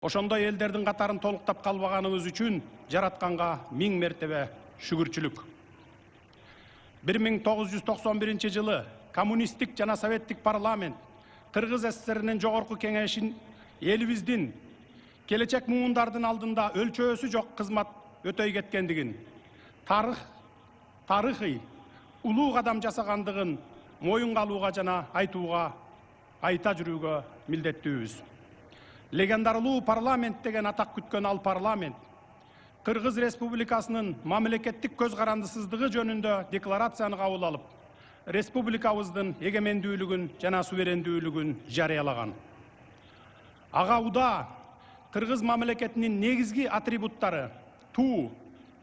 Ошондой элдердин катарын толуктап калбаганыбыз үчүн жаратканга 1000 мертебе шүгүрчүлүк. 1991 жылы коммунисттик жана советтик парламент Кыргыз СССРинин жогорку кеңешин элибиздин келечек муундардын алдында өлчөөсү жок кызмат өтөй кеткендигин, тарыхый улуу кадам жасагандыгын моюнга алууга жана айта жүрүүгө милдеттүүбүз. Легендарлуу парламент деген атак күткөн ал парламент Кыргыз Республикасынын мамлекеттик көз карандысыздыгы жөнүндө декларацияны кабыл алып, республикабыздын эгемендүүлүгүн жана суверендүүлүгүн жарыялаган. Ага уда Кыргыз мамлекетинин негизги атрибуттары туу,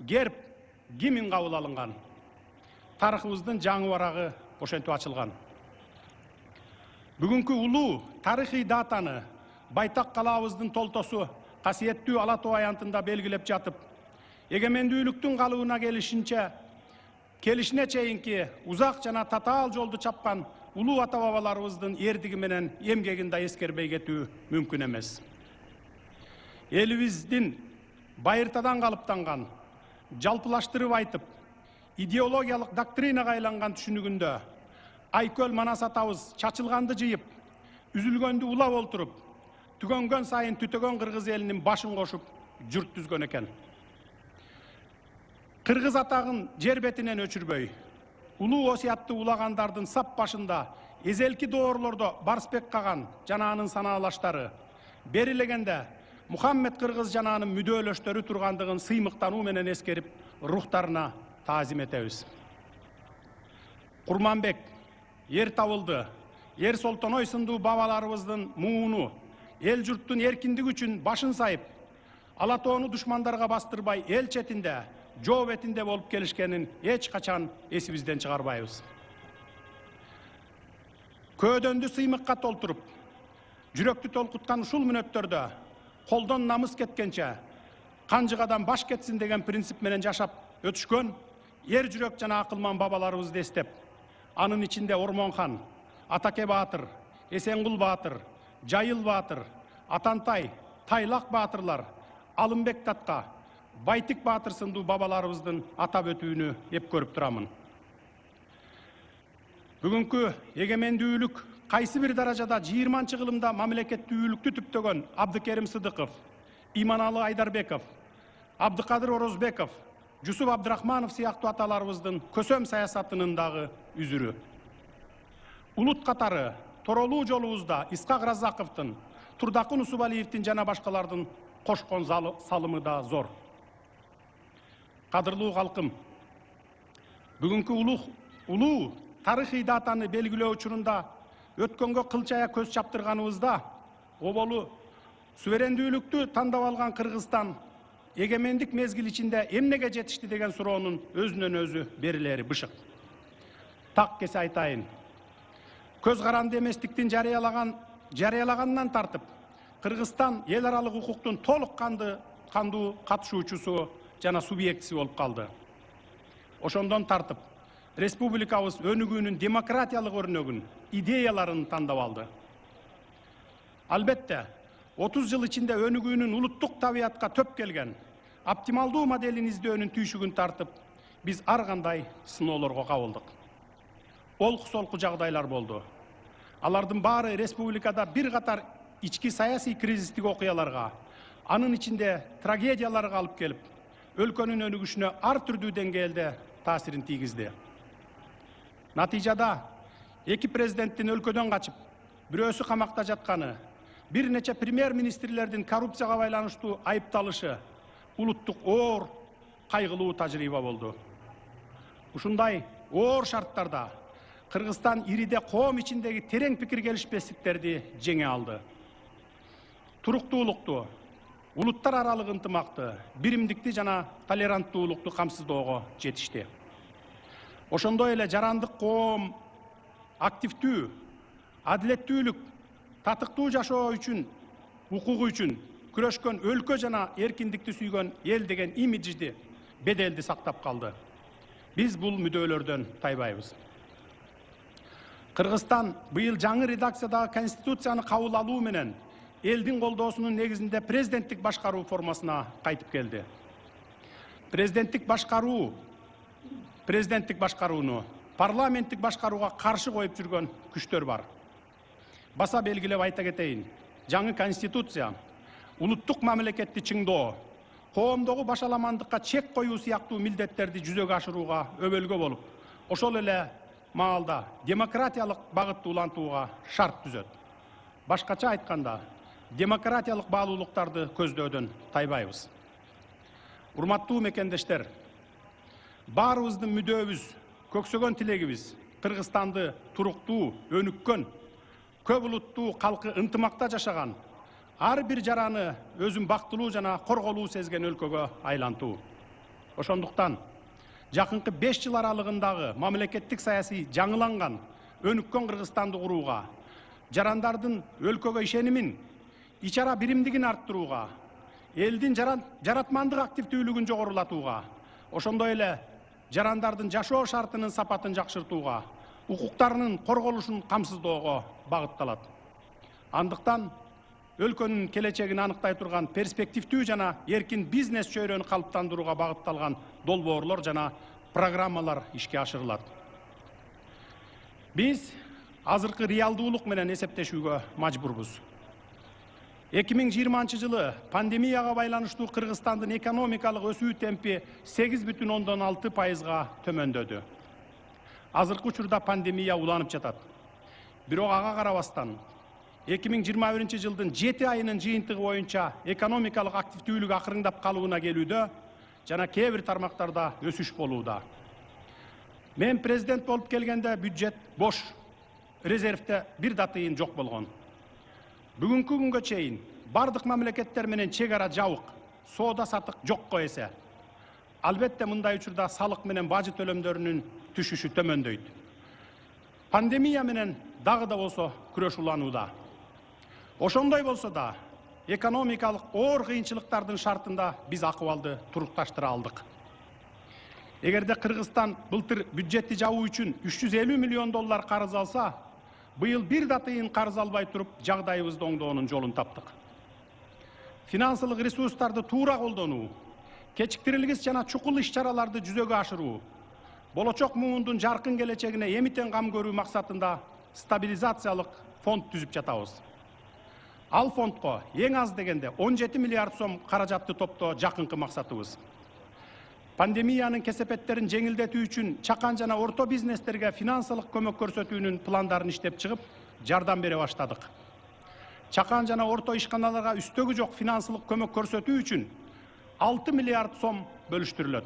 герб, гимн кабыл алынган. Тарыхыбыздын жаңы барагы ошентип ачылган. Бүгүнкү улуу тарыхый датаны байтак калаабыздын толтосу касиеттүү Ала Тоо аянтында белгилеп жатып, эгемендүүлүктүн калыбына келишине чейинки узак жана татаал жолду чапкан улуу ата бабаларыбыздын эрдиги менен эмгегин да эскербей кетүү мүмкүн эмес. Элибиздин байыртадан калыптанган, жалпылаштырып айтып, идеологиялык доктринага айланган түшүнүгүндө айкөл Манас атабыз чачылганды жыйып, үзүлгөндү улап олтуруп, түгөнгөн сайын түтөгөн кыргыз элинин башын кошуп журт түзгөн экен. Кыргыз атагын жер бетинен өчүрбөй, улуу осуятты улагандардын сап башында эзелки доорлордо Барсбек Каган жана анын санаалаштары, берилегенде Мухаммед Кыргыз жана анын мүдөөлөштөрү тургандыгын сыймыктануу менен эскерип, рухтарына таазим этебиз. Курманбек, Ер Табылды, Ер Солтоной сындуу бабаларыбыздын мууну, эл журттун эркиндиги үчүн башын сайып, Ала Тоону душмандарга бастырбай, эл четинде, жоо бетинде болуп келишкенин эч качан эсибизден чыгарбайбыз. Көөдөндү сыймыкка толтуруп, жүрөктү толкуткан ушул мүнөттөрдө колдон намыс кеткенче, канжыгадан баш кетсин деген принцип менен жашап өтүшкөн ер жүрөк жана акылман бабаларыбызды эстеп, анын ичинде Ормонхан, Атаке Баатыр, Эсенгул Баатыр, Жайыл Баатыр, Атантай, Тайлак Баатырлар, Алымбек Татка, Байтик Баатыр сындуу бабаларыбыздын атап өтүүнү эп көрүп турамын. Бүгүнкү эгемендүүлүк кайсы бир даражада 20-кылымда мамлекеттүүлүктү түптөгөн Абдыкерим Сыдыков, Иманалы Айдарбеков, Абдыкадыр Орозбеков, Жусуп Абдрахманов сыяктуу аталарыбыздын көсөм саясатынын дагы үзүрү. Улут катары Торолуу жолубузда Исхак Разаковдун, Турдакын Усубалиевдин жана башкалардын кошкон салымы да зор. Кадырлуу калкым, бүгүнкү улуу тарыхый датаны белгилөө учурунда өткөнгө кылчая көз чаптырганыбызда, оболу суверендүүлүктү тандап алган Кыргызстан эгемендик мезгил ичинде эмнеге жетишти деген суроонун өзүнөн өзү берилери бышык. Так кесе айтайын. Көз каранды эместиктин жарыялагандан тартып, Кыргызстан эл аралык укуктун толук кандуу катышуучусу жана субъектиси болуп калды. Ошондон тартып, республикабыз өнүгүүнүн демократиялык өрнөгүн, идеяларын тандап алды. Албетте, 30 жыл ичинде өнүгүүнүн улуттук табиятка төп келген, оптималдуу моделин издөөнүн түйшүгүн тартып, биз ар кандай сыноолорго кабылдык. Олку-солку жагдайлар болду. Алардын баары республикада бир катар ички саясий кризистик окуяларга, анын ичинде трагедияларга алып келип, өлкөнүн өнүгүшүнө ар түрдүү деңгээлде таасирин тийгизди. Натыйжада эки президенттин өлкөдөн качып, бирөөсү камакта жатканы, бир нече премьер-министрлердин коррупцияга байланыштуу айыпталышы улуттук оор кайгылуу тажрыйба болду. Ушундай оор шарттарда Кыргызстан ириде коом ичиндеги терең пикир келишпестиктерди жеңе алды. Туруктуулукту, улуттар аралык ынтымакты, биримдикти жана толеранттуулукту камсыздоого жетишти. Ошондой эле жарандык коом активдүү, адилеттүүлүк, татыктуу жашоо үчүн, укугу үчүн күрөшкөн өлкө жана эркиндикти сүйгөн эл деген имиджди, беделди сактап калды. Биз бул мүдөөлөрдөн тайбайбыз. Кыргызстан быйыл жаңы редакциядагы конституцияны кабыл алуу менен элдин колдоосунун негизинде президенттик башкаруу формасына кайтып келди. Президенттик башкарууну парламенттик башкарууга каршы коюп жүргөн күчтөр бар. Баса белгилеп айта кетейин. Жаңы конституция улуттук мамлекетти чыңдоо, коомдогу башаламандыкка чек коюу сыяктуу милдеттерди жүзөгө ашырууга өбөлгө болуп, ошол эле маалда демократиялык багытты улантууга шарт түзөт. Башкача айтканда, демократиялык баалуулуктарды көздөөдөн тайбайбыз. Урматтуу мекендештер, баарыбыздын мүдөөбүз, көксөгөн тилегибиз Кыргызстанды туруктуу, өнүккөн, көп улуттуу калкы ынтымакта жашаган, ар бир жараны өзүн бактылуу жана корголуу сезген өлкөгө айлантуу. Ошондуктан жакынкы 5 жыл аралыгындагы мамлекеттик саясий жаңыланган, өнүккөн Кыргызстанды курууга, жарандардын өлкөгө ишенимин, ичара биримдигин арттырууга, элдин жаратмандык активдүүлүгүн жогорулатууга, ошондой эле жарандардын жашоо шартынын сапатын жакшыртууга, укуктарынын корголушун камсыздоого багытталат. Андыктан өлкөнүн келечегин аныктай турган перспективдүү жана эркин бизнес чөйрөнү калыптандырууга багытталган долбоорлор жана программалар ишке ашырылат. Биз азыркы реалдуулук менен эсептешүүгө мажбурбуз. 2020 жылы пандемияга байланыштуу Кыргызстандын экономикалык өсүү темпи 8,6%га төмөндөдү. Азыркы учурда пандемия уланып жатат. Бирок ага карабастан 2021 жылдын 7 айынын жыйынтыгы боюнча экономикалык активдүүлүк акырындап калууна келүүдө жана кээ бир тармактарда өсүш болууда. Мен президент болуп келгенде бюджет бош, резервде бир да тыйын жок болгон. Бүгүнкү күнгө чейин бардык мамлекеттер менен чек ара жабык, соода сатык жокко эсе. Албетте мындай учурда салык менен бажы төлөмдөрүнүн түшүшү төмөндөйт. Пандемия менен дагы да болсо күрөш уланууда. Ошондой болсо да, экономикалык оор кыйынчылыктардын шартында биз акыбалды турукташтыра алдык. Эгерде Кыргызстан былтыр бюджетти жабуу үчүн 350 миллион доллар карыз алса, быйыл бир да тыйын карыз албай туруп жагдайыбызды оңдоонун жолун таптык. Финансылык ресурстарды туура колдонуу, кечиктирилгис жана чукул иш-чараларды жүзөгө ашыруу, болочок муундун жаркын келечегине эмитен кам көрүү максатында стабилизациялык фонд түзүп жатабыз. Ал фондко эң аз дегенде 17 миллиард сом каражатты топтоо жакынкы максатыбыз. Пандемиянын кесепеттерин жеңилдетүү үчүн чакан жана орто бизнестерге финансылык көмөк көрсөтүүнүн пландарын иштеп чыгып, жардам бере баштадык. Чакан жана орто ишканаларга үстөгү жок финансылык көмөк көрсөтүү үчүн 6 миллиард сом бөлүштүрүлөт.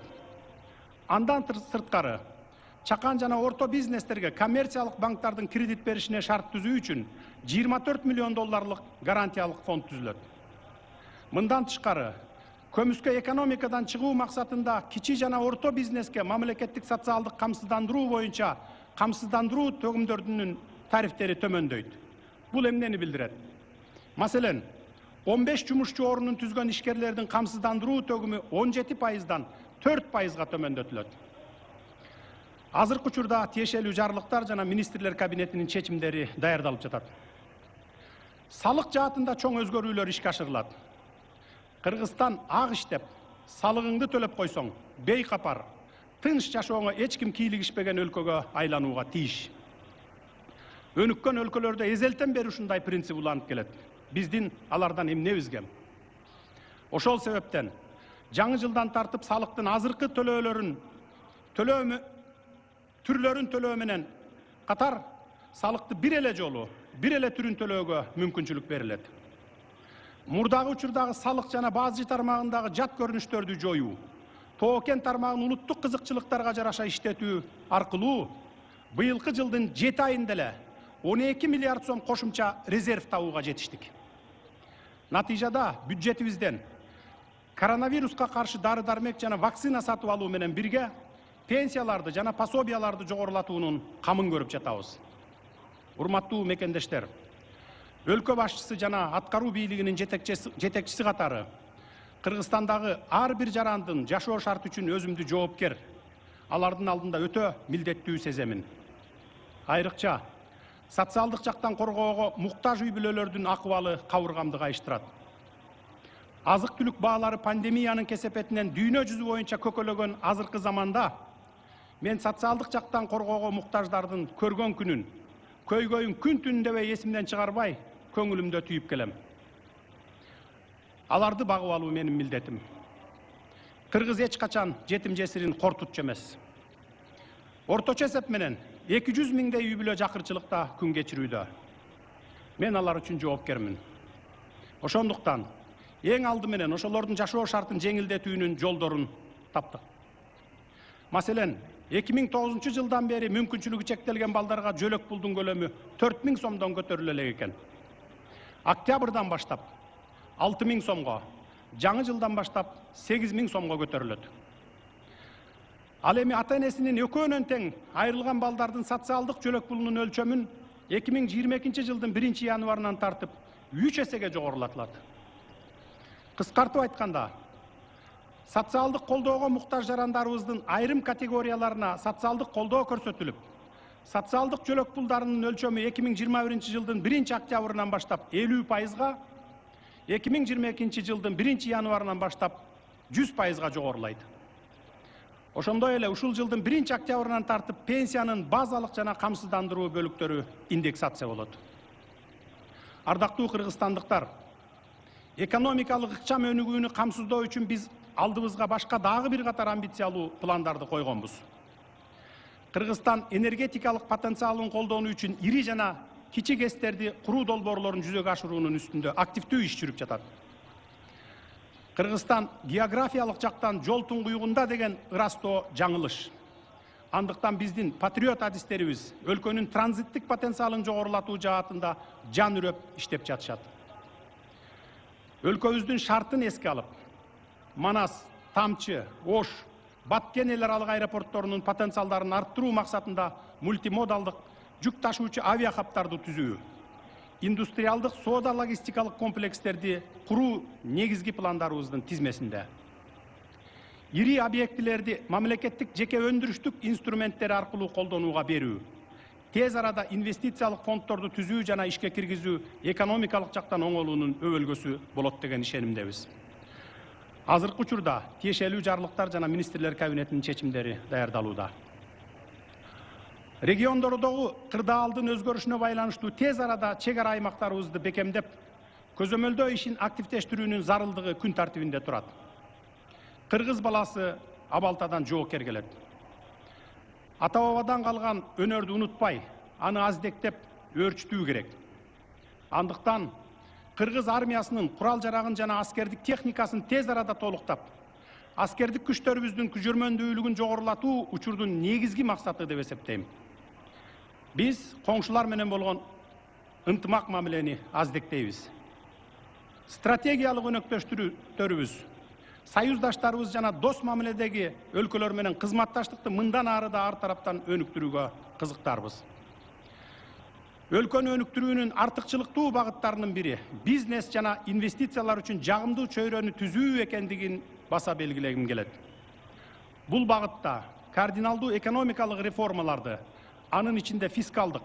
Андан сырткары, чакан жана орто бизнестерге коммерциялык банктардын кредит беришине шарт түзүү үчүн 24 миллион долларлык гарантиялык фонд түзүлөт. Мындан тышкары, көмүскө экономикадан чыгуу максатында кичи жана орто бизнеске мамлекеттик социалдык камсыздандыруу боюнча камсыздандыруу төгүмдөрүнүн тарифтери төмөндөйт. Бул эмнени билдирет? Маселен, 15 жумушчу орнун түзгөн ишкерлердин камсыздандыруу төгүмү 17%дан 4%га төмөндөтүлөт. Азыркы учурда тиешелүү жарлыктар жана министрлер кабинетинин чечимдери даярдалып жатат. Салык жаатында чоң өзгөрүүлөр ишке ашырылат. Кыргызстан ак иштеп, салыгыңды төлөп койсоң, бейкапар, тынч жашооңо эч ким кийлигишпеген өлкөгө айланууга тийиш. Өнүккөн өлкөлөрдө эзелтен бери ушундай принцип уланып келет. Биздин алардан эмнебизге? Ошол себептен жаңы жылдан тартып салыктын азыркы түрлөрүн төлөө менен катар салыкты бир эле жолу, бир эле түрүн төлөөгө мүмкүнчүлүк берилет. Мурдагы учурдагы салык жана бажы тармагындагы жат көрүнүштөрдү жоюу, тоо-кен тармагын улуттук кызыкчылыктарга жараша иштетүү аркылуу быйылкы жылдын 7 айында эле 12 миллиард сом кошумча резерв табууга жетиштик. Натыйжада бюджетибизден коронавируска каршы дары-дармек жана вакцина сатып алуу менен бирге пенсияларды жана пособияларды жогорулатуунун камын көрүп жатабыз. Урматтуу мекендештер, өлкө башчысы жана аткаруу бийлигинин жетекчиси катары Кыргызстандагы ар бир жарандын жашоо шарты үчүн өзүмдү жоопкер, алардын алдында өтө милдеттүү сеземин. Айрыкча социалдык жактан коргоого муктаж үй бүлөлөрдүн акыбалы кабыргамды кайыштырат. Азык түлүк баалары пандемиянын кесепетинен дүйнө жүзү боюнча көкөлөгөн азыркы заманда мен социалдык жактан коргоого муктаждардын көргөн күнүн, көйгөйүн күн түн дебей эсимден чыгарбай, көңүлүмдө түйүп келем. Аларды багып алуу менин милдетим. Кыргыз эч качан жетим жесирин кортутчу эмес. Орточо эсеп менен 200 миңдей үй бүлө жакырчылыкта күн кечирүүдө. Мен алар үчүн жоопкермин. Ошондуктан эң алды менен ошолордун жашоо шартын жеңилдетүүнүн жолдорун таптык. Маселен, 2009 жылдан бери мүмкүнчүлүгү чектелген балдарга жөлөк пулдун көлөмү 4000 сомдон көтөрүлө элек экен. Октябрдан баштап 6000 сомго, жаңы жылдан баштап 8000 сомго көтөрүлөт. Ал эми ата энесинин экөөнөн тең айрылган балдардын социалдык жөлөк пулунун өлчөмүн 2022 жылдын 1 январынан тартып 3 эсеге жогорулатылат. Кыскартып айтканда, социалдык колдоого муктаж жарандарыбыздын айрым категорияларына социалдык колдоо көрсөтүлүп, социалдык жөлөк пулдарынын өлчөмү 2021 жылдын 1 октябрынан баштап 50%, 2022 жылдын 1 январынан баштап 100%га жогорулайт. Ошондой эле ушул жылдын 1 октябрынан тартып пенсиянын базалык жана камсыздандыруу бөлүктөрү индексация болот. Ардактуу кыргызстандыктар, экономикалык ыкчам өнүгүүнү камсыздоо үчүн биз алдыбызга башка дагы бир катар амбициялуу пландарды койгонбуз. Кыргызстан энергетикалык потенциалын колдонуу үчүн ири жана кичи ГЭСтерди куруу долбоорлорун жүзөгө ашыруунун үстүндө активдүү иш жүрүп жатат. Кыргызстан географиялык жактан жол туңгуюгунда деген ырастоо жаңылыш. Андыктан биздин патриот адистерибиз өлкөнүн транзиттик потенциалын жогорулатуу жаатында жан үрөп иштеп жатышат. Өлкөбүздүн шартын эске алып, Манас, Тамчы, Ош, Баткен эл аралык аэропортторунун потенциалдарын арттыруу максатында мультимодалдык жүк ташуучу авиахабтарды түзүү, индустриалдык соода логистикалык комплекстерди куруу негизги пландарыбыздын тизмесинде. Ири объектилерди мамлекеттик жеке өндүрүштүк инструменттери аркылуу колдонууга берүү, тез арада инвестициялык фонддорду түзүү жана ишке киргизүү экономикалык жактан оңолуунун өбөлгөсү болот деген ишенимдебиз. Азыркы учурда тиешелүү жарлыктар жана министрлер кабинетинин чечимдери даярдалууда. Региондордогу кырдаалдын өзгөрүшүнө байланыштуу тез арада чек ара аймактарыбызды бекемдеп, көзөмөлдөө ишин активдештирүүнүн зарылдыгы күн тартибинде турат. Кыргыз баласы абалтадан жоокер келет. Ата бабадан калган өнөрдү унутпай, аны аздектеп, өөрчүтүү керек. Андыктан кыргыз армиясынын курал жарагын жана аскердик техникасын тез арада толуктап, аскердик күчтөрүбүздүн күжөрмөндүүлүгүн жогорулатуу учурдун негизги максаты деп эсептейм. Биз коңшулар менен болгон ынтымак мамилени аздектейбиз. Стратегиялык өнөктөштөрүбүз, союздаштарыбыз жана дос мамиледеги өлкөлөр менен кызматташтыкты мындан ары да ар тараптан өнүктүрүүгө кызыктарбыз. Өлкөнү өнүктүрүүнүн артыкчылыктуу багыттарынын бири бизнес жана инвестициялар үчүн жагымдуу чөйрөнү түзүү экендигин баса белгилегим келет. Бул багытта кардиналдуу экономикалык реформаларды, анын ичинде фискалдык,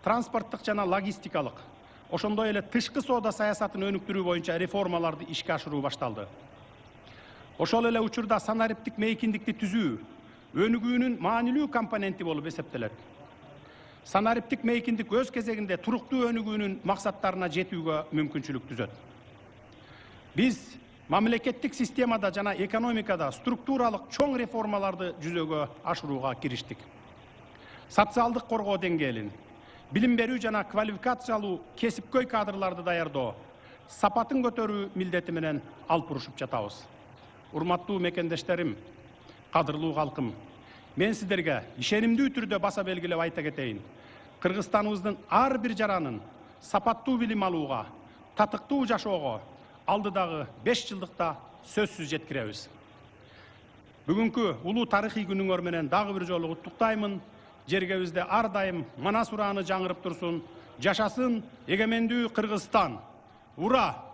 транспорттук жана логистикалык, ошондой эле тышкы соода саясатын өнүктүрүү боюнча реформаларды ишке ашыруу башталды. Ошол эле учурда санариптик мейкиндикти түзүү өнүгүүнүн маанилүү компоненти болуп эсептелет. Санариптик мейкиндик өз кезегинде туруктуу өнүгүүнүн максаттарына жетүүгө мүмкүнчүлүк түзөт. Биз мамлекеттик системада жана экономикада структуралык чоң реформаларды жүзөгө ашырууга кириштик. Социалдык коргоо деңгээлин, билим берүү жана квалификациялуу кесипкөй кадрларды даярдоо, сапатын көтөрүү милдети менен алып урушуп жатабыз. Урматтуу мекендештерим, кадырлуу калкым, мен сиздерге ишенимдүү түрдө баса белгилеп айта кетейин. Кыргызстаныбыздын ар бир жаранын сапаттуу билим алууга, татыктуу жашоого алдыдагы 5 жылдыкта сөзсүз жеткиребиз. Бүгүнкү улуу тарыхый күнүңөр менен дагы бир жолу куттуктаймын. Жергебизде ар дайым Манас урааны жаңырып турсун. Жашасын эгемендүү Кыргызстан. Ура!